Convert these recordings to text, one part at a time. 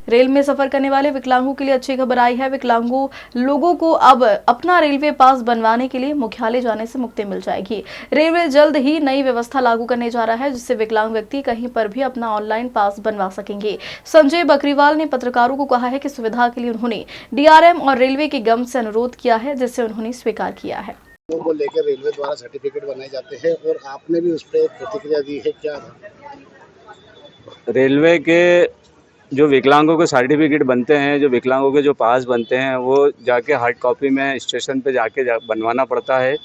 Rail में सफर करने वाले विकलांगों के लिए अच्छी खबर आई है। विकलांगों लोगों को अब अपना रेलवे पास बनवाने के लिए मुख्यालय जाने से मुक्ति मिल जाएगी। रेलवे जल्द ही नई व्यवस्था लागू करने जा रहा है, जिससे विकलांग व्यक्ति कहीं पर भी अपना ऑनलाइन पास बनवा सकेंगे। संजय बकरीवाल ने पत्रकारों को कहा है कि सुविधा के लिए उन्होंने डीआरएम और रेलवे के गम से अनुरोध किया है, जिसे उन्होंने स्वीकार किया है। को लेकर रेलवे द्वारा सर्टिफिकेट बनाए जाते हैं और आपने भी उस पर प्रतिक्रिया दी है, क्या? रेलवे के जो विकलांगों के सर्टिफिकेट बनते हैं, जो विकलांगों के जो पास बनते हैं, वो जाके हार्ड कॉपी में स्टेशन पे जाके बनवाना पड़ता है।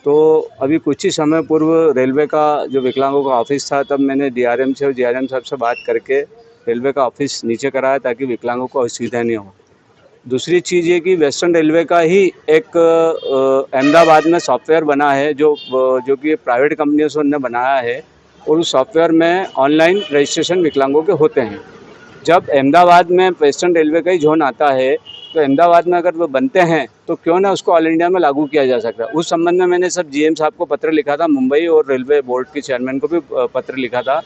तो अभी कुछ ही समय पूर्व रेलवे का जो विकलांगों का ऑफिस था, तब मैंने डीआरएम से और डीआरएम साहब से बात करके रेलवे का ऑफिस नीचे कराया ताकि विकलांगों को असुविधा नहीं हो। दूसरी चीज़ ये कि वेस्टर्न रेलवे का ही एक अहमदाबाद में सॉफ्टवेयर बना है जो कि प्राइवेट कंपनियों से उन्होंने बनाया है, और उस सॉफ्टवेयर में ऑनलाइन रजिस्ट्रेशन विकलांगों के होते हैं। जब अहमदाबाद में वेस्टर्न रेलवे का ही जोन आता है, तो अहमदाबाद में अगर वो बनते हैं तो क्यों ना उसको ऑल इंडिया में लागू किया जा सकता है। उस संबंध में मैंने सब जीएम साहब को पत्र लिखा था, मुंबई, और रेलवे बोर्ड के चेयरमैन को भी पत्र लिखा था।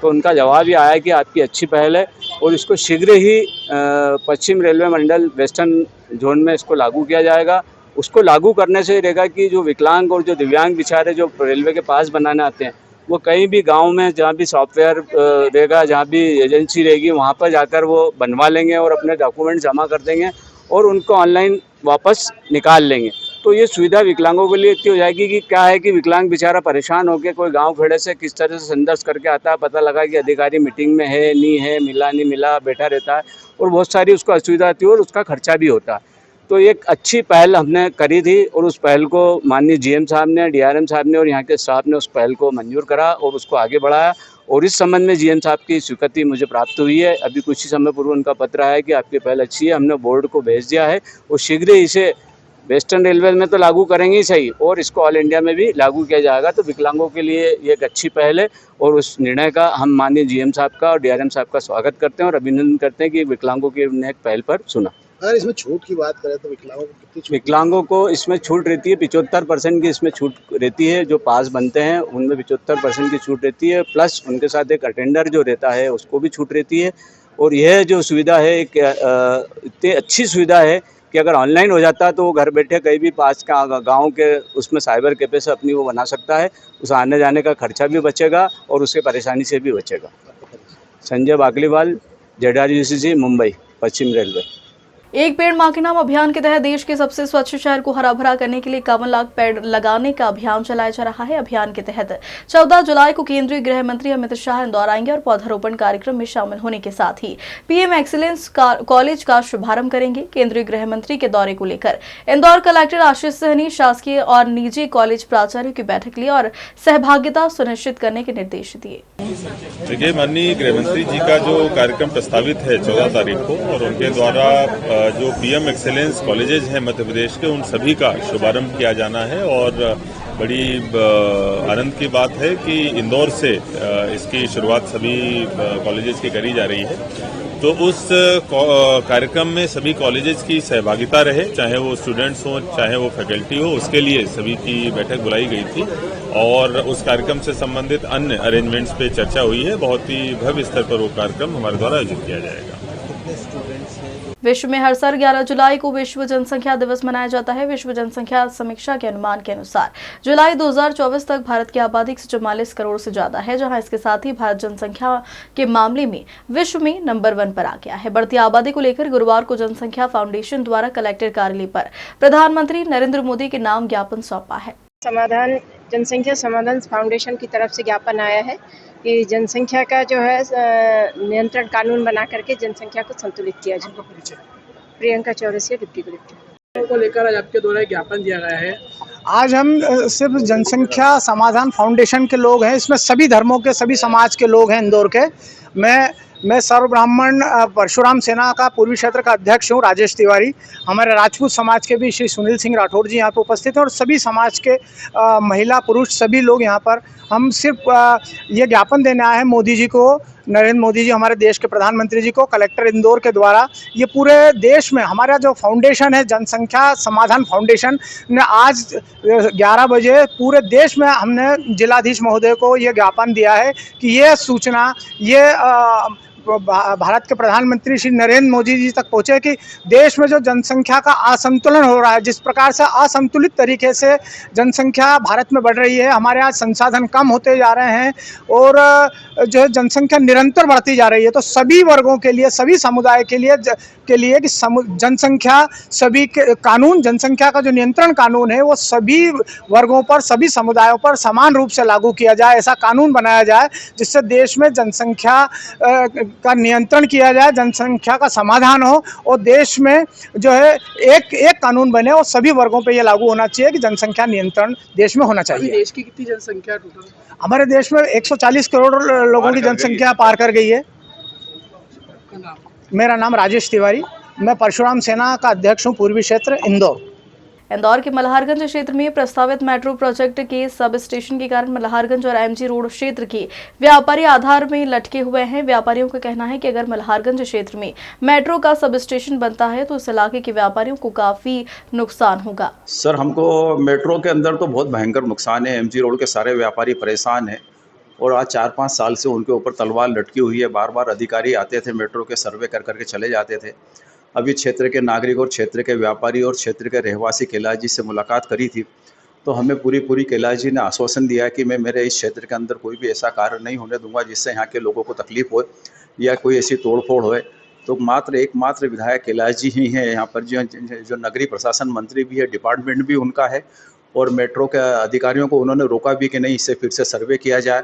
तो उनका जवाब ये आया कि आपकी अच्छी पहल है और इसको शीघ्र ही पश्चिम रेलवे मंडल वेस्टर्न जोन में इसको लागू किया जाएगा। उसको लागू करने से रहेगा कि जो विकलांग और जो दिव्यांग बेचारे जो रेलवे के पास बनाने आते हैं, वो कहीं भी गांव में जहाँ भी सॉफ्टवेयर रहेगा, जहाँ भी एजेंसी रहेगी, वहाँ पर जाकर वो बनवा लेंगे और अपने डॉक्यूमेंट जमा कर देंगे और उनको ऑनलाइन वापस निकाल लेंगे। तो ये सुविधा विकलांगों के लिए इतनी हो जाएगी कि क्या है कि विकलांग बेचारा परेशान होकर कोई गांव खेड़े से किस तरह से संघर्ष करके आता है, पता लगा कि अधिकारी मीटिंग में है, नहीं है, मिला नहीं मिला, बैठा रहता है और बहुत सारी उसको असुविधा आती है और उसका खर्चा भी होता है। तो एक अच्छी पहल हमने करी थी और उस पहल को माननीय जीएम साहब ने, डीआरएम साहब ने और यहाँ के स्टाफ ने उस पहल को मंजूर करा और उसको आगे बढ़ाया, और इस संबंध में जीएम साहब की स्वीकृति मुझे प्राप्त हुई है। अभी कुछ ही समय पूर्व उनका पत्र आया कि आपकी पहल अच्छी है, हमने बोर्ड को भेज दिया है और शीघ्र ही इसे वेस्टर्न रेलवे में तो लागू करेंगे ही सही, और इसको ऑल इंडिया में भी लागू किया जाएगा। तो विकलांगों के लिए ये एक अच्छी पहल है और उस निर्णय का हम माननीय जीएम साहब का और डीआरएम साहब का स्वागत करते हैं और अभिनंदन करते हैं कि विकलांगों की उन्होंने एक पहल पर सुना। अगर इसमें छूट की बात करें तो विकलांगों को कितनी छूट? विकलांगों को इसमें छूट रहती है, 75% की इसमें छूट रहती है। जो पास बनते हैं उनमें 75% की छूट रहती है, प्लस उनके साथ एक अटेंडर जो रहता है उसको भी छूट रहती है। और यह जो सुविधा है एक इतनी अच्छी सुविधा है कि अगर ऑनलाइन हो जाता है तो वो घर बैठे कहीं भी पास का गांव के उसमें साइबर कैफे से अपनी वो बना सकता है। उसे आने जाने का खर्चा भी बचेगा और उसके परेशानी से भी बचेगा। संजय बाकलीवाल, ZRUCC, मुंबई, पश्चिम रेलवे। एक पेड़ मां के नाम अभियान के तहत देश के सबसे स्वच्छ शहर को हरा भरा करने के लिए 51 लाख पेड़ लगाने का अभियान चलाया जा रहा है। अभियान के तहत 14 जुलाई को केंद्रीय गृह मंत्री अमित शाह इंदौर आएंगे और पौधारोपण कार्यक्रम में शामिल होने के साथ ही पीएम एक्सीलेंस कॉलेज का शुभारंभ करेंगे। केंद्रीय गृह मंत्री के दौरे को लेकर इंदौर कलेक्टर आशीष सहनी शासकीय और निजी कॉलेज प्राचार्यों की बैठक ली और सहभागिता सुनिश्चित करने के निर्देश दिए। देखिए, माननीय गृह मंत्री जी का जो कार्यक्रम प्रस्तावित है 14 तारीख को, और उनके द्वारा जो पीएम एक्सेलेंस कॉलेजेस हैं मध्य प्रदेश के, उन सभी का शुभारंभ किया जाना है। और बड़ी आनंद की बात है कि इंदौर से इसकी शुरुआत सभी कॉलेजेस की करी जा रही है। तो उस कार्यक्रम में सभी कॉलेजेस की सहभागिता रहे, चाहे वो स्टूडेंट्स हों, चाहे वो फैकल्टी हो, उसके लिए सभी की बैठक बुलाई गई थी और उस कार्यक्रम से संबंधित अन्य अरेंजमेंट्स पे चर्चा हुई है। बहुत ही भव्य स्तर पर वो कार्यक्रम हमारे द्वारा आयोजित किया जाएगा। विश्व में हर साल 11 जुलाई को विश्व जनसंख्या दिवस मनाया जाता है। विश्व जनसंख्या समीक्षा के अनुमान के अनुसार जुलाई 2024 तक भारत की आबादी 144 करोड़ से ज्यादा है, जहां इसके साथ ही भारत जनसंख्या के मामले में विश्व में नंबर 1 पर आ गया है। बढ़ती आबादी को लेकर गुरुवार को जनसंख्या फाउंडेशन द्वारा कलेक्टर कार्यालय पर प्रधानमंत्री नरेंद्र मोदी के नाम ज्ञापन सौंपा है। जनसंख्या समाधान फाउंडेशन की तरफ से ज्ञापन आया है कि जनसंख्या का जो है नियंत्रण कानून बना करके जनसंख्या को संतुलित किया जाए। Priyanka Chaurasia, deputy collector. को लेकर आज आपके द्वारा ज्ञापन दिया गया है। आज हम सिर्फ जनसंख्या समाधान फाउंडेशन के लोग हैं, इसमें सभी धर्मों के, सभी समाज के लोग हैं इंदौर के। मैं सर्व ब्राह्मण परशुराम सेना का पूर्वी क्षेत्र का अध्यक्ष हूँ, राजेश तिवारी। हमारे राजपूत समाज के भी श्री सुनील सिंह राठौर जी यहाँ पे उपस्थित हैं और सभी समाज के महिला पुरुष सभी लोग यहाँ पर। हम सिर्फ ये ज्ञापन देने आए हैं मोदी जी को, नरेंद्र मोदी जी हमारे देश के प्रधानमंत्री जी को, कलेक्टर इंदौर के द्वारा ये पूरे देश में हमारा जो फाउंडेशन है जनसंख्या समाधान फाउंडेशन ने आज 11 बजे पूरे देश में हमने जिलाधीश महोदय को ये ज्ञापन दिया है कि ये सूचना, ये भारत के प्रधानमंत्री श्री नरेंद्र मोदी जी तक पहुँचे कि देश में जो जनसंख्या का असंतुलन हो रहा है, जिस प्रकार से असंतुलित तरीके से जनसंख्या भारत में बढ़ रही है, हमारे यहाँ संसाधन कम होते जा रहे हैं और जो है जनसंख्या निरंतर बढ़ती जा रही है, तो सभी वर्गों के लिए, सभी समुदाय के लिए कि जनसंख्या सभी के कानून, जनसंख्या का जो नियंत्रण कानून है वो सभी वर्गों पर, सभी समुदायों पर समान रूप से लागू किया जाए, ऐसा कानून बनाया जाए जिससे देश में जनसंख्या का नियंत्रण किया जाए, जनसंख्या का समाधान हो और देश में जो है एक कानून बने और सभी वर्गों पे ये लागू होना चाहिए कि जनसंख्या नियंत्रण देश में होना चाहिए। देश की कितनी जनसंख्या टोटल? हमारे देश में 140 करोड़ लोगों की जनसंख्या पार कर गई है। मेरा नाम राजेश तिवारी, मैं परशुराम सेना का अध्यक्ष हूँ, पूर्वी क्षेत्र इंदौर। इंदौर के मल्हारगंज क्षेत्र में प्रस्तावित मेट्रो प्रोजेक्ट के सब स्टेशन के कारण मल्हारगंज और एमजी रोड क्षेत्र के व्यापारी आधार में लटके हुए हैं। व्यापारियों का कहना है कि अगर मल्हारगंज क्षेत्र में मेट्रो का सब स्टेशन बनता है तो इस इलाके के व्यापारियों को काफी नुकसान होगा। सर, हमको मेट्रो के अंदर तो बहुत भयंकर नुकसान है। एमजी रोड के सारे व्यापारी परेशान हैं और आज 4-5 साल से उनके ऊपर तलवार लटकी हुई है। बार बार अधिकारी आते थे, मेट्रो के सर्वे कर करके चले जाते थे। अभी क्षेत्र के नागरिक और क्षेत्र के व्यापारी और क्षेत्र के रहवासी कैलाश जी से मुलाकात करी थी, तो हमें पूरी कैलाश जी ने आश्वासन दिया कि मैं मेरे इस क्षेत्र के अंदर कोई भी ऐसा कार्य नहीं होने दूंगा जिससे यहाँ के लोगों को तकलीफ हो या कोई ऐसी तोड़फोड़ हो। तो एकमात्र विधायक कैलाश जी ही हैं यहाँ पर, जो नगरीय प्रशासन मंत्री भी है, डिपार्टमेंट भी उनका है और मेट्रो के अधिकारियों को उन्होंने रोका भी कि नहीं, इससे फिर से सर्वे किया जाए।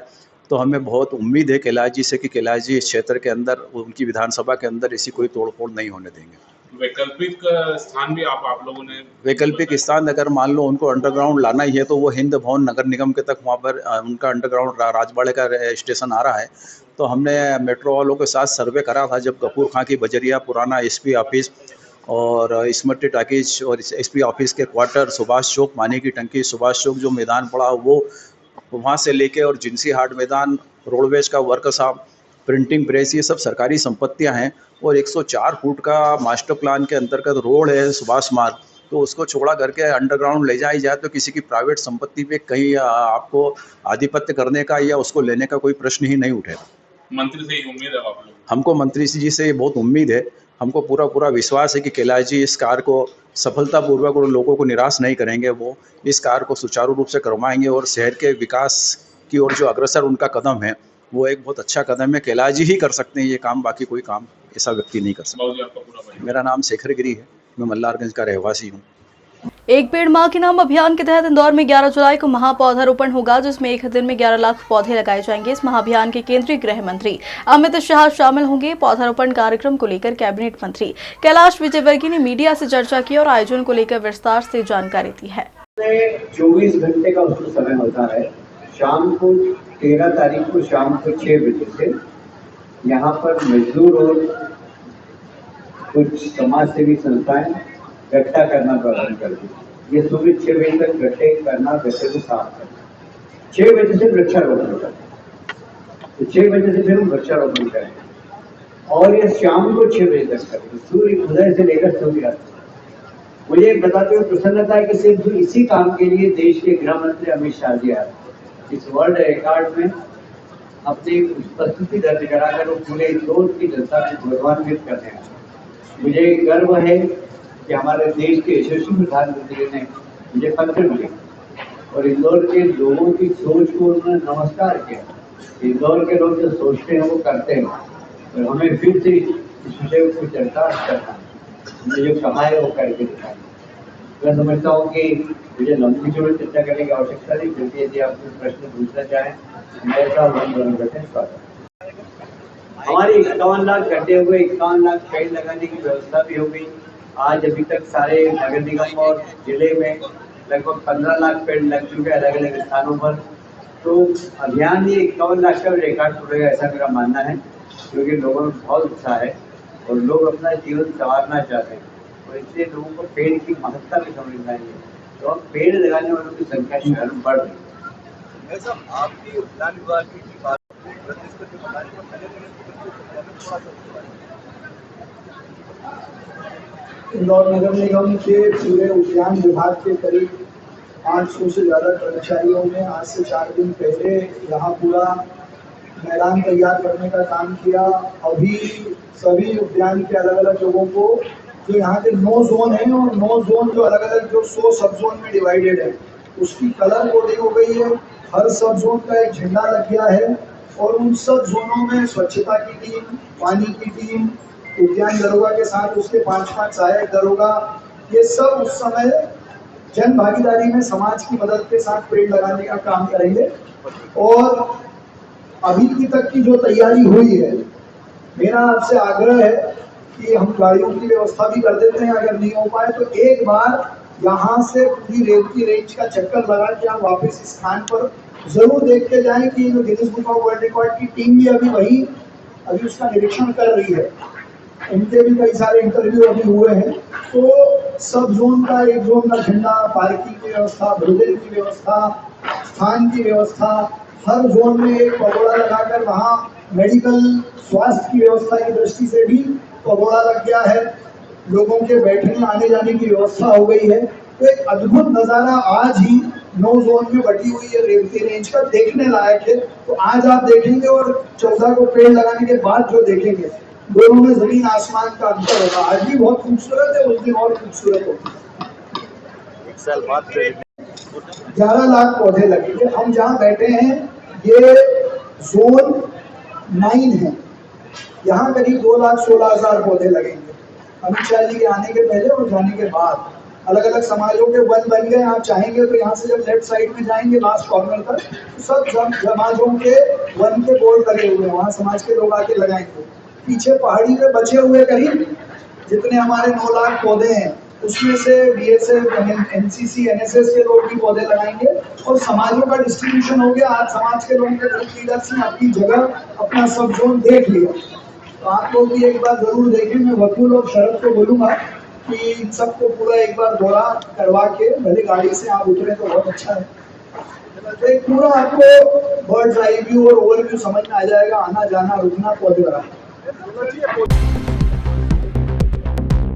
तो हमें बहुत उम्मीद है कैलाश जी से कि कैलाश जी इस क्षेत्र के अंदर, उनकी विधानसभा के अंदर ऐसी कोई तोड़फोड़ नहीं होने देंगे। वैकल्पिक स्थान भी आप लोगों ने, वैकल्पिक स्थान अगर मान लो उनको अंडरग्राउंड लाना ही है तो वो हिंद भवन नगर निगम के तक वहाँ पर उनका अंडरग्राउंड राजवाड़े का स्टेशन आ रहा है। तो हमने मेट्रो वालों के साथ सर्वे करा था जब कपूर खां की बजरिया, पुराना एसपी ऑफिस और स्मृति टाकीज और एसपी ऑफिस के क्वार्टर, सुभाष चौक, पानी की टंकी, सुभाष चौक जो मैदान पड़ा वो वहाँ से लेके और जिनसी हाट मैदान, रोडवेज का वर्कशॉप, प्रिंटिंग प्रेस, ये सब सरकारी संपत्तियाँ हैं और 104 फुट का मास्टर प्लान के अंतर्गत रोड है सुभाष मार्ग, तो उसको छोड़ा करके अंडरग्राउंड ले जाई जाए तो किसी की प्राइवेट संपत्ति पे कहीं आपको आधिपत्य करने का या उसको लेने का कोई प्रश्न ही नहीं उठेगा। मंत्री से ही उम्मीद है आप लोग? हमको मंत्री जी से बहुत उम्मीद है, हमको पूरा विश्वास है कि कैलाश जी इस कार्य को सफलतापूर्वक और लोगों को निराश नहीं करेंगे। वो इस कार्य को सुचारू रूप से करवाएंगे और शहर के विकास की ओर जो अग्रसर उनका कदम है वो एक बहुत अच्छा कदम है। कैलाश जी ही कर सकते हैं ये काम, बाकी कोई काम ऐसा व्यक्ति नहीं कर सकता। मेरा नाम शेखर गिरी है, मैं मल्हारगंज का रहवासी हूँ। एक पेड़ मां के नाम अभियान के तहत इंदौर में 11 जुलाई को महापौधारोपण होगा, जिसमें एक दिन में 11 लाख पौधे लगाए जाएंगे। इस महाअभियान के केंद्रीय गृह मंत्री अमित शाह शामिल होंगे। पौधारोपण कार्यक्रम को लेकर कैबिनेट मंत्री कैलाश विजयवर्गीय ने मीडिया से चर्चा की और आयोजन को लेकर विस्तार से जानकारी दी है। 24 घंटे का उसको समय होता है। शाम को 13 तारीख को शाम को 6 बजे से यहाँ पर मजदूर और कुछ समाज सेवी संस्थाएं गड्ढा करना प्रारंभ कर दी। ये सुबह 6 बजे तक गड्ढे करना, गड्ढे को साफ करना, 6 बजे से वृक्षारोपण करना, तो 6 बजे से फिर हम वृक्षारोपण करेंगे और ये शाम को 6 बजे तक करेंगे, सूर्य उदय से लेकर सूर्यास्त। मुझे बताते हुए प्रसन्नता है कि सिर्फ इसी काम के लिए देश के गृह मंत्री अमित शाह जी आए, इस वर्ल्ड रिकॉर्ड में अपनी उपस्थिति दर्ज कराकर वो पूरे इंदौर की जनता को गौरवान्वित करने आए। मुझे गर्व है कि हमारे देश के यशस्वी प्रधानमंत्री ने मुझे पत्र लिखा और इंदौर के लोगों की सोच को उन्होंने नमस्कार किया। इंदौर के लोग जो सोचते हैं वो करते हैं और हमें फिर से इस विषय को चर्चा करना, हमने जो कहा है वो करके दिखाना। मैं समझता हूँ कि मुझे लंबी चौड़ी चर्चा करने की आवश्यकता नहीं, क्योंकि यदि आप कोई प्रश्न पूछना चाहें मेरा स्वागत। हमारे 51 लाख गड्ढे हुए, 51 लाख पेड़ लगाने की व्यवस्था भी हो गई। आज अभी तक सारे नगर निगम और जिले में लगभग 15 लाख पेड़ लग चुके हैं अलग अलग स्थानों पर। तो अभियान ये 51 लाख का रिकॉर्ड तोड़ेगा ऐसा मेरा मानना है, क्योंकि लोगों में बहुत उत्साह है और लोग अपना जीवन संवारना चाहते हैं और इसलिए लोगों को पेड़ की महत्ता भी समझना चाहिए। तो अब पेड़ लगाने वालों की संख्या शहर में बढ़ रही है। आपकी उद्यान विभाग की बात इंदौर नगर निगम के पूरे उद्यान विभाग के करीब 500 से ज़्यादा कर्मचारियों ने आज से 4 दिन पहले यहाँ पूरा मैदान तैयार करने का काम किया। अभी सभी उद्यान के अलग अलग लोगों को, जो यहाँ के 9 जोन हैं और 9 जोन जो अलग अलग जो 100 सब जोन में डिवाइडेड है, उसकी कलर कोडिंग हो गई है। हर सब जोन का एक झंडा लग गया है और उन सब जोनों में स्वच्छता की टीम, पानी की टीम, उद्यान दरोगा के साथ उसके 5-5 सहायक दरोगा, ये सब उस समय जन भागीदारी में समाज की मदद के साथ पेड़ लगाने का काम करेंगे। और अभी तक की जो तैयारी हुई है, मेरा आपसे आग्रह है कि हम गाड़ियों की व्यवस्था भी कर देते हैं, अगर नहीं हो पाए तो एक बार यहाँ से पूरी रेवती रेंज का चक्कर लगा के आप वापस इस स्थान पर जरूर देख के जाएं कि जो Guinness book of world record की टीम भी अभी उसका निरीक्षण कर रही है। उनके भी कई सारे इंटरव्यू अभी हुए हैं। तो सब जोन का एक जोन का झंडा, पार्किंग की व्यवस्था, भोजन की व्यवस्था, स्थान की व्यवस्था, हर जोन में एक पगोड़ा लगाकर वहाँ मेडिकल स्वास्थ्य की व्यवस्था की दृष्टि से भी पगोड़ा लग गया है। लोगों के बैठने आने जाने की व्यवस्था हो गई है। तो एक अद्भुत नज़ारा आज ही 9 जोन में बटी हुई है रेवती रेंज का, देखने लायक है। तो आज आप देखेंगे और 14 को पेड़ लगाने के बाद जो देखेंगे, दोनों में जमीन आसमान का अंतर होगा। आज भी बहुत खूबसूरत है, उस दिन और खूबसूरत होगी। 1 साल बाद 11 लाख पौधे लगेंगे। हम जहाँ बैठे हैं ये जोन 9 है, यहाँ करीब 2,16,000 पौधे लगेंगे। अमित शाह जी के आने के पहले और जाने के बाद अलग अलग समाजों के वन बन गए। आप चाहेंगे तो यहाँ से जब लेफ्ट साइड में जाएंगे लास्ट कॉर्नर तक, तो सब समाजों के वन के बोर्ड लगे हुए हैं, वहाँ समाज के लोग आके लगाएंगे। पीछे पहाड़ी पे बचे हुए करीब जितने हमारे 9 लाख पौधे हैं, उसमें से BSF, NCC, NSS के लोग भी पौधे लगाएंगे और समाजों का डिस्ट्रीब्यूशन हो गया। आज समाज के लोगों के ग्रुप लीडर्स ने अपनी जगह, अपना सब जोन देख लिया। तो आप लोग भी एक बार जरूर देखें। मैं वकील और शरद को बोलूँगा कि इन सबको पूरा एक बार दौरा करवा के, भले गाड़ी से आप उतरे तो बहुत अच्छा है, तो एक पूरा आपको बर्ड्स आई व्यू और ओवरव्यू समझ में आ जाएगा, आना जाना रुकना पौधे लगाना।